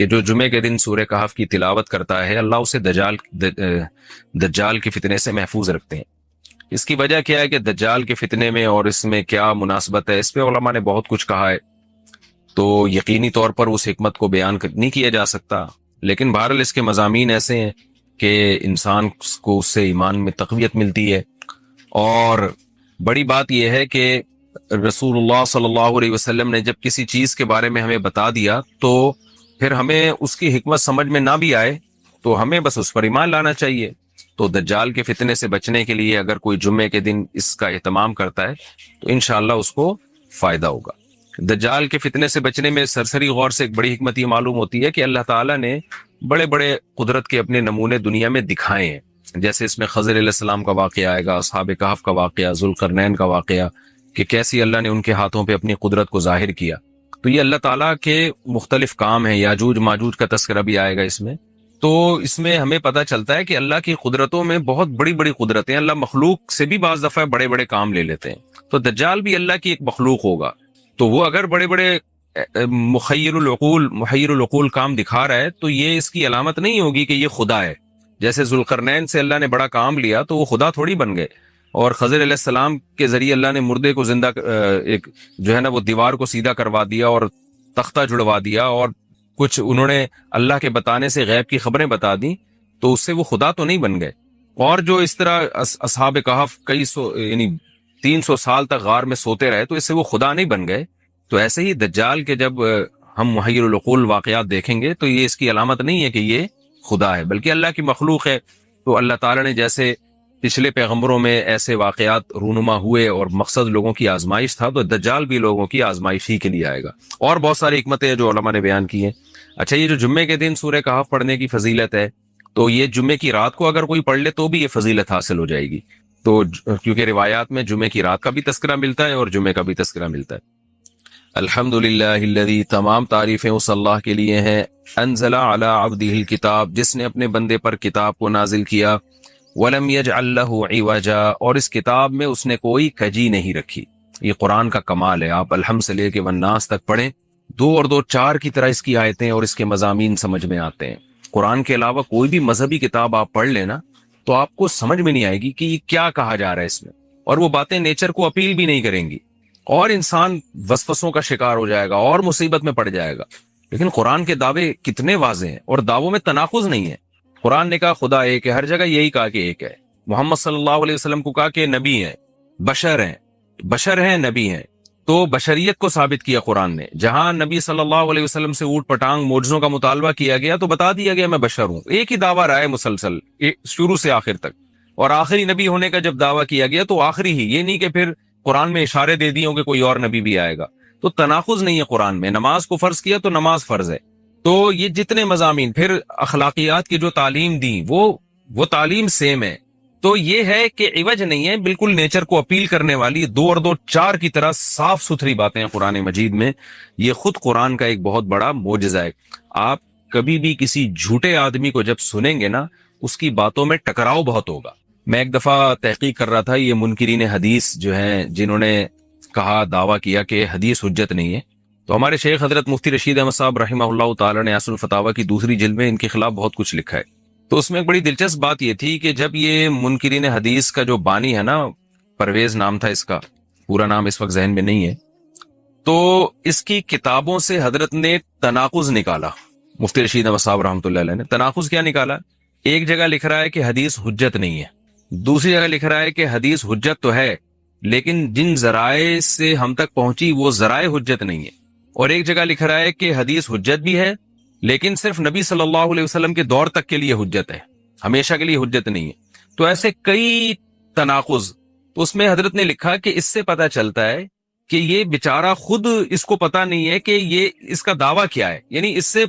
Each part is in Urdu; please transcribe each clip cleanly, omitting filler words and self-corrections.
کہ جو جمعے کے دن سورہ کہف کی تلاوت کرتا ہے اللہ اسے دجال کے فتنے سے محفوظ رکھتے ہیں۔ اس کی وجہ کیا ہے کہ دجال کے فتنے میں اور اس میں کیا مناسبت ہے، اس پہ علماء نے بہت کچھ کہا ہے، تو یقینی طور پر اس حکمت کو بیان نہیں کیا جا سکتا، لیکن بہرحال اس کے مضامین ایسے ہیں کہ انسان کو اس سے ایمان میں تقویت ملتی ہے۔ اور بڑی بات یہ ہے کہ رسول اللہ صلی اللہ علیہ وسلم نے جب کسی چیز کے بارے میں ہمیں بتا دیا تو پھر ہمیں اس کی حکمت سمجھ میں نہ بھی آئے تو ہمیں بس اس پر ایمان لانا چاہیے۔ تو دجال کے فتنے سے بچنے کے لیے اگر کوئی جمعے کے دن اس کا اہتمام کرتا ہے تو انشاءاللہ اس کو فائدہ ہوگا۔ دجال کے فتنے سے بچنے میں سرسری غور سے ایک بڑی حکمت یہ معلوم ہوتی ہے کہ اللہ تعالیٰ نے بڑے بڑے قدرت کے اپنے نمونے دنیا میں دکھائے ہیں، جیسے اس میں خضر علیہ السلام کا واقعہ آئے گا، اصحاب کہف کا واقعہ، ذوالقرنین کا واقعہ، کہ کیسی اللہ نے ان کے ہاتھوں پہ اپنی قدرت کو ظاہر کیا۔ تو یہ اللہ تعالیٰ کے مختلف کام ہیں، یاجوج ماجوج کا تذکرہ بھی آئے گا اس میں۔ تو اس میں ہمیں پتہ چلتا ہے کہ اللہ کی قدرتوں میں بہت بڑی بڑی قدرتیں، اللہ مخلوق سے بھی بعض دفعہ بڑے بڑے کام لے لیتے ہیں۔ تو دجال بھی اللہ کی ایک مخلوق ہوگا، تو وہ اگر بڑے بڑے محیر العقول کام دکھا رہا ہے تو یہ اس کی علامت نہیں ہوگی کہ یہ خدا ہے۔ جیسے ذوالقرنین سے اللہ نے بڑا کام لیا تو وہ خدا تھوڑی بن گئے، اور خضر علیہ السلام کے ذریعے اللہ نے مردے کو زندہ ایک جو ہے نا وہ دیوار کو سیدھا کروا دیا اور تختہ جڑوا دیا، اور کچھ انہوں نے اللہ کے بتانے سے غیب کی خبریں بتا دیں، تو اس سے وہ خدا تو نہیں بن گئے۔ اور جو اس طرح اصحاب کہف کئی سو یعنی 300 سال تک غار میں سوتے رہے، تو اس سے وہ خدا نہیں بن گئے۔ تو ایسے ہی دجال کے جب ہم محیر العقول واقعات دیکھیں گے تو یہ اس کی علامت نہیں ہے کہ یہ خدا ہے، بلکہ اللہ کی مخلوق ہے۔ تو اللہ تعالیٰ نے جیسے پچھلے پیغمبروں میں ایسے واقعات رونما ہوئے اور مقصد لوگوں کی آزمائش تھا، تو دجال بھی لوگوں کی آزمائش ہی کے لیے آئے گا۔ اور بہت ساری حکمتیں ہیں جو علماء نے بیان کی ہیں۔ اچھا، یہ جو جمعے کے دن سورہ کہف پڑھنے کی فضیلت ہے، تو یہ جمعے کی رات کو اگر کوئی پڑھ لے تو بھی یہ فضیلت حاصل ہو جائے گی، تو کیونکہ روایات میں جمعے کی رات کا بھی تذکرہ ملتا ہے اور جمعے کا بھی تذکرہ ملتا ہے۔ الحمدللہ الذی، تمام تعریفیں اس اللہ کے لیے ہیں، انزل علی عبدہ الکتاب، جس نے اپنے بندے پر کتاب کو نازل کیا، ولم یجعل لہ عوجا، اور اس کتاب میں اس نے کوئی کجی نہیں رکھی۔ یہ قرآن کا کمال ہے، آپ الحمد سے لے کے والناس تک پڑھیں، 2 اور 2 4 کی طرح اس کی آیتیں اور اس کے مضامین سمجھ میں آتے ہیں۔ قرآن کے علاوہ کوئی بھی مذہبی کتاب آپ پڑھ لینا تو آپ کو سمجھ میں نہیں آئے گی کہ یہ کیا کہا جا رہا ہے اس میں، اور وہ باتیں نیچر کو اپیل بھی نہیں کریں گی، اور انسان وسوسوں کا شکار ہو جائے گا اور مصیبت میں پڑ جائے گا۔ لیکن قرآن کے دعوے کتنے واضح ہیں، اور دعووں میں تناقض نہیں ہے۔ قرآن نے کہا خدا ایک ہے، ہر جگہ یہی کہا کہ ایک ہے۔ محمد صلی اللہ علیہ وسلم کو کہا کہ نبی ہیں، بشر ہیں نبی ہیں، تو بشریت کو ثابت کیا قرآن نے۔ جہاں نبی صلی اللہ علیہ وسلم سے اوٹ پٹانگ معجزوں کا مطالبہ کیا گیا تو بتا دیا گیا میں بشر ہوں۔ ایک ہی دعویٰ رہا ہے مسلسل شروع سے آخر تک، اور آخری نبی ہونے کا جب دعویٰ کیا گیا تو آخری ہی، یہ نہیں کہ پھر قرآن میں اشارے دے دیے ہوں کہ کوئی اور نبی بھی آئے گا۔ تو تناقض نہیں ہے قرآن میں، نماز کو فرض کیا تو نماز فرض ہے۔ تو یہ جتنے مضامین، پھر اخلاقیات کی جو تعلیم دی وہ تعلیم سیم ہے۔ تو یہ ہے کہ عوج نہیں ہے، بالکل نیچر کو اپیل کرنے والی 2 اور 2 4 کی طرح صاف ستھری باتیں ہیں قرآن مجید میں۔ یہ خود قرآن کا ایک بہت بڑا معجزہ ہے۔ آپ کبھی بھی کسی جھوٹے آدمی کو جب سنیں گے نا، اس کی باتوں میں ٹکراؤ بہت ہوگا۔ میں ایک دفعہ تحقیق کر رہا تھا، یہ منکرین حدیث جو ہیں جنہوں نے کہا دعویٰ کیا کہ حدیث حجت نہیں ہے، تو ہمارے شیخ حضرت مفتی رشید احمد صاحب رحمہ اللہ تعالی نے اصل الفتاوی کی 2 جلد میں ان کے خلاف بہت کچھ لکھا ہے۔ تو اس میں ایک بڑی دلچسپ بات یہ تھی کہ جب یہ منکرین حدیث کا جو بانی ہے نا، پرویز نام تھا اس کا، پورا نام اس وقت ذہن میں نہیں ہے، تو اس کی کتابوں سے حضرت نے تناقض نکالا۔ مفتی رشید احمد صاحب رحمۃ اللہ علیہ نے تناقض کیا نکالا؟ ایک جگہ لکھ رہا ہے کہ حدیث حجت نہیں ہے، دوسری جگہ لکھ رہا ہے کہ حدیث حجت تو ہے لیکن جن ذرائع سے ہم تک پہنچی وہ ذرائع حجت نہیں ہے، اور ایک جگہ لکھ رہا ہے کہ حدیث حجت بھی ہے لیکن صرف نبی صلی اللہ علیہ وسلم کے دور تک کے لیے حجت ہے، ہمیشہ کے لیے حجت نہیں ہے۔ تو ایسے کئی تناقض، تو اس میں حضرت نے لکھا کہ اس سے پتہ چلتا ہے کہ یہ بیچارہ خود اس کو پتہ نہیں ہے کہ یہ اس کا دعویٰ کیا ہے، یعنی اس سے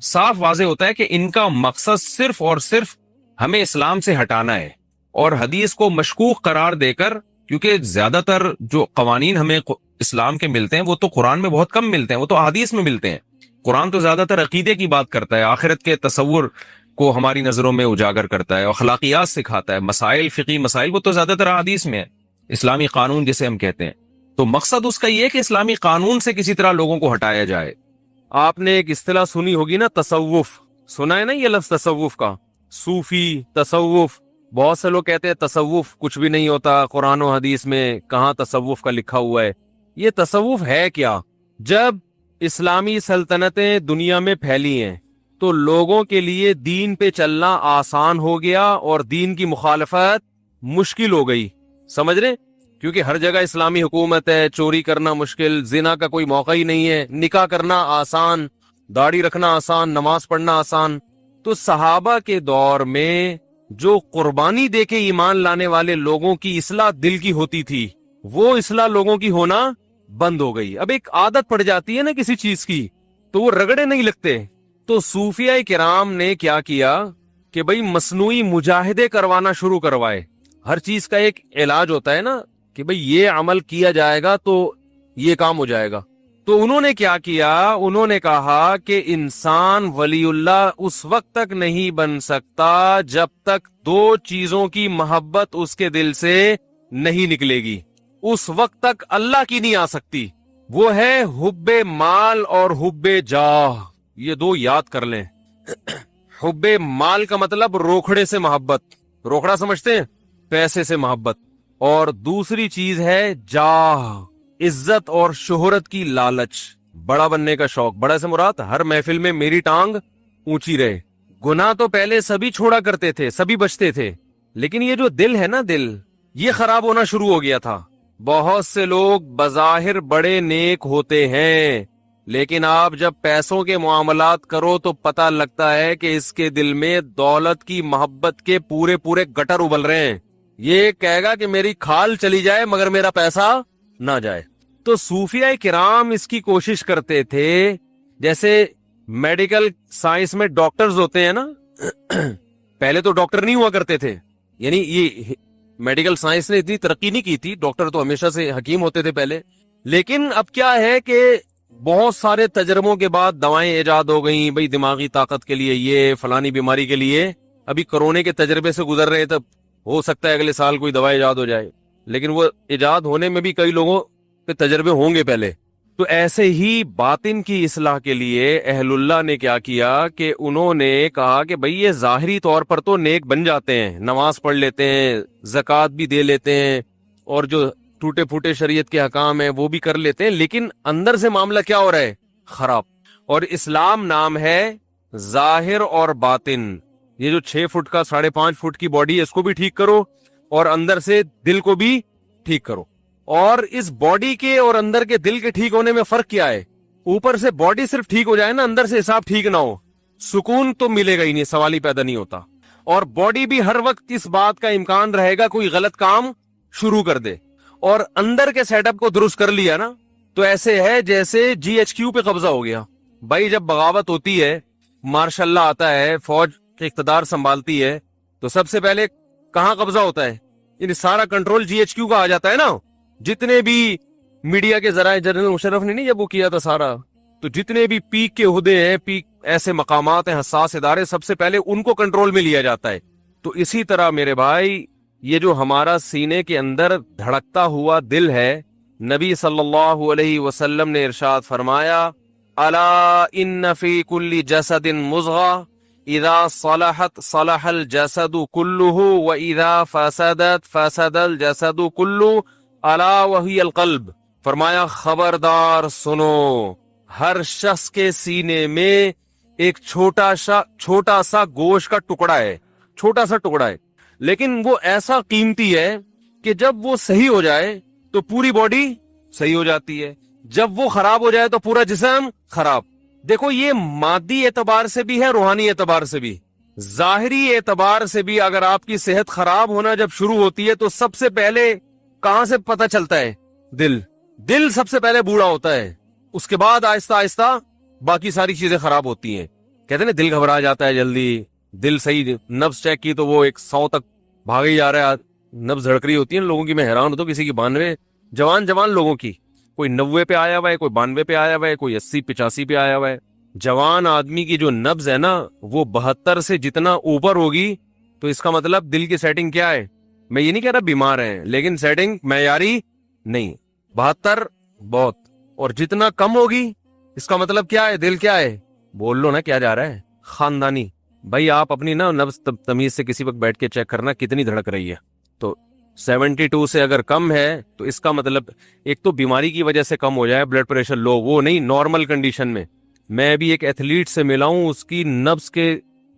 صاف واضح ہوتا ہے کہ ان کا مقصد صرف اور صرف ہمیں اسلام سے ہٹانا ہے، اور حدیث کو مشکوک قرار دے کر، کیونکہ زیادہ تر جو قوانین ہمیں اسلام کے ملتے ہیں وہ تو قرآن میں بہت کم ملتے ہیں، وہ تو احادیث میں ملتے ہیں۔ قرآن تو زیادہ تر عقیدے کی بات کرتا ہے، آخرت کے تصور کو ہماری نظروں میں اجاگر کرتا ہے، اخلاقیات سکھاتا ہے، مسائل، فقہی مسائل، وہ تو زیادہ تر احادیث میں ہے، اسلامی قانون جسے ہم کہتے ہیں۔ تو مقصد اس کا یہ ہے کہ اسلامی قانون سے کسی طرح لوگوں کو ہٹایا جائے، آپ نے ایک اصطلاح سنی ہوگی نا، تصوف، سنا ہے نا یہ لفظ تصوف کا؟ صوفی، تصوف، بہت سے لوگ کہتے ہیں تصوف کچھ بھی نہیں ہوتا، قرآن و حدیث میں کہاں تصوف کا لکھا ہوا ہے۔ یہ تصوف ہے کیا؟ جب اسلامی سلطنتیں دنیا میں پھیلی ہیں تو لوگوں کے لیے دین پہ چلنا آسان ہو گیا اور دین کی مخالفت مشکل ہو گئی، سمجھ رہے؟ کیونکہ ہر جگہ اسلامی حکومت ہے، چوری کرنا مشکل، زنا کا کوئی موقع ہی نہیں ہے، نکاح کرنا آسان، داڑھی رکھنا آسان، نماز پڑھنا آسان۔ تو صحابہ کے دور میں جو قربانی دے کے ایمان لانے والے لوگوں کی اصلاح دل کی ہوتی تھی، وہ اصلاح لوگوں کی ہونا بند ہو گئی۔ اب ایک عادت پڑ جاتی ہے نا کسی چیز کی، تو وہ رگڑے نہیں لگتے۔ تو صوفیاء کرام نے کیا کیا کہ بھئی مصنوعی مجاہدے کروانا شروع کروائے۔ ہر چیز کا ایک علاج ہوتا ہے نا کہ بھئی یہ عمل کیا جائے گا تو یہ کام ہو جائے گا۔ تو انہوں نے کیا کیا؟ انہوں نے کہا کہ انسان ولی اللہ اس وقت تک نہیں بن سکتا جب تک دو چیزوں کی محبت اس کے دل سے نہیں نکلے گی، اس وقت تک اللہ کی نہیں آ سکتی۔ وہ ہے حب مال اور حب جاہ، یہ دو یاد کر لیں۔ حب مال کا مطلب روکھڑے سے محبت، روکھڑا سمجھتے ہیں؟ پیسے سے محبت۔ اور دوسری چیز ہے جاہ، عزت اور شہرت کی لالچ، بڑا بننے کا شوق۔ بڑا سے مراد ہر محفل میں میری ٹانگ اونچی رہے۔ گناہ تو پہلے سبھی چھوڑا کرتے تھے، سبھی بچتے تھے، لیکن یہ جو دل ہے نا، دل یہ خراب ہونا شروع ہو گیا تھا۔ بہت سے لوگ بظاہر بڑے نیک ہوتے ہیں، لیکن آپ جب پیسوں کے معاملات کرو تو پتہ لگتا ہے کہ اس کے دل میں دولت کی محبت کے پورے پورے گٹر ابل رہے ہیں۔ یہ کہے گا کہ میری کھال چلی جائے مگر میرا پیسہ نہ جائے۔ تو صوفیاء کرام اس کی کوشش کرتے تھے، جیسے میڈیکل سائنس میں ڈاکٹرز ہوتے ہیں نا، پہلے تو ڈاکٹر نہیں ہوا کرتے تھے، یعنی یہ میڈیکل سائنس نے اتنی ترقی نہیں کی تھی، ڈاکٹر تو ہمیشہ سے حکیم ہوتے تھے پہلے۔ لیکن اب کیا ہے کہ بہت سارے تجربوں کے بعد دوائیں ایجاد ہو گئیں، بھئی دماغی طاقت کے لیے، یہ فلانی بیماری کے لیے۔ ابھی کرونے کے تجربے سے گزر رہے، تب ہو سکتا ہے اگلے سال کوئی دوا ایجاد ہو جائے، لیکن وہ ایجاد ہونے میں بھی کئی لوگوں کے تجربے ہوں گے پہلے۔ تو ایسے ہی باطن کی اصلاح کے لیے اہل اللہ نے کیا کیا کہ انہوں نے کہا کہ بھئی یہ ظاہری طور پر تو نیک بن جاتے ہیں، نماز پڑھ لیتے ہیں، زکوٰۃ بھی دے لیتے ہیں، اور جو ٹوٹے پھوٹے شریعت کے احکام ہیں وہ بھی کر لیتے ہیں، لیکن اندر سے معاملہ کیا ہو رہا ہے؟ خراب۔ اور اسلام نام ہے ظاہر اور باطن۔ یہ جو 6 فٹ کا 5.5 فٹ کی باڈی ہے، اس کو بھی ٹھیک کرو، اور اندر سے دل کو بھی ٹھیک کرو۔ اور اس باڈی کے اور اندر کے دل کے ٹھیک ہونے میں فرق کیا ہے؟ اوپر سے باڈی صرف ٹھیک ہو جائے نا، اندر سے حساب ٹھیک نہ ہو، سکون تو ملے گا ہی نہیں، سوال ہی پیدا نہیں ہوتا۔ اور باڈی بھی ہر وقت اس بات کا امکان رہے گا کوئی غلط کام شروع کر دے۔ اور اندر کے سیٹ اپ کو درست کر لیا نا، تو ایسے ہے جیسے GHQ پہ قبضہ ہو گیا۔ بھائی جب بغاوت ہوتی ہے، مارشاء اللہ آتا ہے، فوج کے اقتدار سنبھالتی ہے، تو سب سے پہلے کہاں قبضہ ہوتا ہے؟ یعنی سارا کنٹرول GHQ کا آ جاتا ہے نا۔ جتنے بھی میڈیا کے ذرائع، جنرل مشرف نے نہیں جب وہ کیا تھا سارا، تو جتنے بھی پیک کے عہدے ہیں، پیک ایسے مقامات ہیں، حساس ادارے، سب سے پہلے ان کو کنٹرول میں لیا جاتا ہے۔ تو اسی طرح میرے بھائی، یہ جو ہمارا سینے کے اندر دھڑکتا ہوا دل ہے، نبی صلی اللہ علیہ وسلم نے ارشاد فرمایا، الا ان فی کل جسد مضغہ اذا صلحت صلح الجسد كله واذا فسدت فسد الجسد كله الا وهي القلب۔ فرمایا خبردار سنو، ہر شخص کے سینے میں ایک چھوٹا سا گوشت کا ٹکڑا ہے، چھوٹا سا ٹکڑا ہے، لیکن وہ ایسا قیمتی ہے کہ جب وہ صحیح ہو جائے تو پوری باڈی صحیح ہو جاتی ہے، جب وہ خراب ہو جائے تو پورا جسم خراب۔ دیکھو یہ مادی اعتبار سے بھی ہے، روحانی اعتبار سے بھی، ظاہری اعتبار سے بھی۔ اگر آپ کی صحت خراب ہونا جب شروع ہوتی ہے تو سب سے پہلے کہاں سے پتہ چلتا ہے؟ دل سب سے پہلے بوڑھا ہوتا ہے، اس کے بعد آہستہ آہستہ باقی ساری چیزیں خراب ہوتی ہیں۔ کہتے ہیں نا دل گھبرا جاتا ہے جلدی، دل صحیح نبض چیک کی تو وہ 100 تک بھاگ ہی جا رہا ہے، نبض دھڑک رہی ہوتی ہے لوگوں کی۔ میں حیران ہوتا ہوں، کسی کی 92، جوان لوگوں کی، کوئی 90 پہ آیا ہوا ہے، کوئی 92 پہ آیا ہوا ہے، کوئی 80-85 پہ آیا ہوا ہے۔ جوان آدمی کی جو نبض ہے نا، وہ 72 سے جتنا اوپر ہوگی تو اس کا مطلب دل کی سیٹنگ کیا ہے؟ میں یہ نہیں کہہ رہا بیمار ہیں، لیکن سیٹنگ معیاری نہیں، 72 بہت، اور جتنا کم ہوگی اس کا مطلب کیا ہے؟ دل کیا ہے؟ بول لو نا کیا جا رہا ہے؟ خاندانی. بھائی آپ اپنی نا نفس تمیز سے کسی وقت بیٹھ کے چیک کرنا کتنی دھڑک رہی ہے. تو 72 سے اگر کم ہے تو اس کا مطلب ایک تو بیماری کی وجہ سے کم ہو جائے بلڈ پریشر لو، وہ نہیں، نارمل کنڈیشن میں. میں بھی ایک ایتھلیٹ سے ملا ہوں، اس کی نبض کے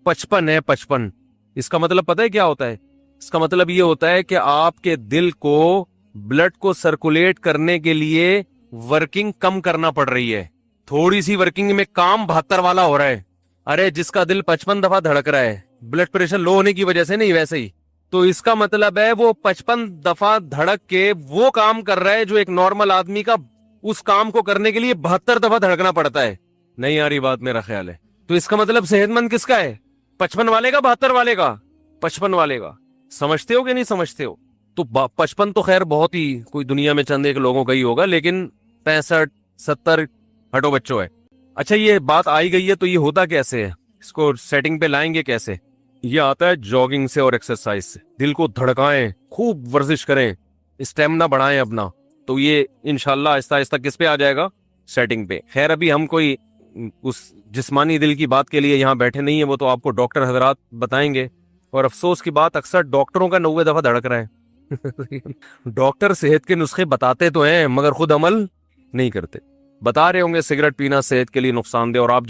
55 ہے، 55. اس کا مطلب پتہ ہے کیا ہوتا ہے؟ اس کا مطلب یہ ہوتا ہے کہ آپ کے دل کو بلڈ کو سرکولیٹ کرنے کے لیے ورکنگ کم کرنا پڑ رہی ہے. تھوڑی سی ورکنگ میں کام 72 والا ہو رہا ہے. ارے جس کا دل 55 دفعہ دھڑک رہا ہے بلڈ پریشر لو ہونے کی وجہ سے نہیں، ویسے ہی، تو اس کا مطلب ہے وہ 55 دفعہ دھڑک کے وہ کام کر رہا ہے جو ایک نارمل آدمی کا اس کام کو کرنے کے لیے 72 دفعہ دھڑکنا پڑتا ہے. نہیں آ رہی بات میرا خیال ہے. تو اس کا مطلب صحت مند کس کا ہے؟ 55 والے کا، 72 والے کا؟ 55 والے کا. سمجھتے ہو کہ نہیں سمجھتے ہو؟ تو 55 تو خیر بہت ہی کوئی دنیا میں چند ایک لوگوں کا ہی ہوگا، لیکن 65 70 ہٹو بچوں ہے. اچھا یہ بات آئی گئی ہے تو یہ ہوتا کیسے ہے؟ اس کو سیٹنگ پہ لائیں گے کیسے؟ یہ آتا ہے جاگنگ سے اور ایکسرسائز سے. دل کو دھڑکائیں، خوب ورزش کریں، اسٹیمنا بڑھائیں اپنا، تو یہ انشاءاللہ آہستہ آہستہ کس پہ آ جائے گا؟ سیٹنگ پہ. خیر ابھی ہم کوئی اس جسمانی دل کی بات کے لیے یہاں بیٹھے نہیں ہیں، وہ تو آپ کو ڈاکٹر حضرات بتائیں گے. اور افسوس کی بات اکثر ڈاکٹروں کا 90 دفعہ دھڑک رہا ہے. ڈاکٹر صحت کے نسخے بتاتے تو ہیں مگر خود عمل نہیں کرتے. بتا رہے ہوں گے سگریٹ پینا صحت کے لیے نقصان دہ، اور آپ